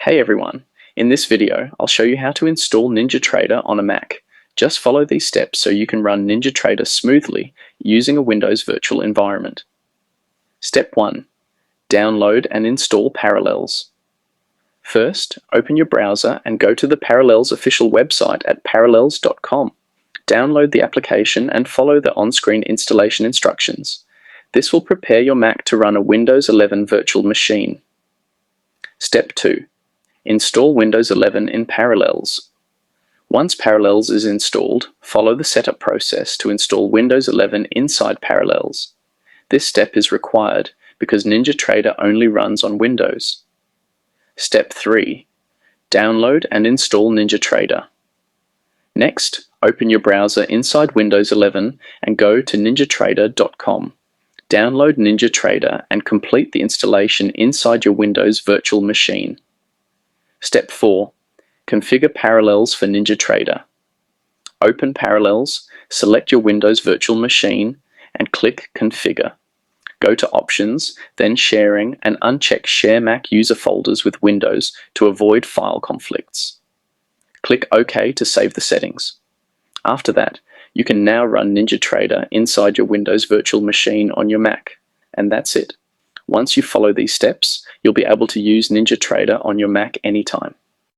Hey everyone, in this video I'll show you how to install NinjaTrader on a Mac. Just follow these steps so you can run NinjaTrader smoothly using a Windows virtual environment. Step 1. Download and install Parallels. First, open your browser and go to the Parallels official website at parallels.com. Download the application and follow the on-screen installation instructions. This will prepare your Mac to run a Windows 11 virtual machine. Step 2. Install Windows 11 in Parallels. Once Parallels is installed, follow the setup process to install Windows 11 inside Parallels. This step is required because NinjaTrader only runs on Windows. Step 3. Download and install NinjaTrader. Next, open your browser inside Windows 11 and go to ninjatrader.com. Download NinjaTrader and complete the installation inside your Windows virtual machine. Step 4. Configure Parallels for NinjaTrader. Open Parallels, select your Windows virtual machine, and click Configure. Go to Options, then Sharing, and uncheck Share Mac user folders with Windows to avoid file conflicts. Click OK to save the settings. After that, you can now run NinjaTrader inside your Windows virtual machine on your Mac. And that's it. Once you follow these steps, you'll be able to use NinjaTrader on your Mac anytime.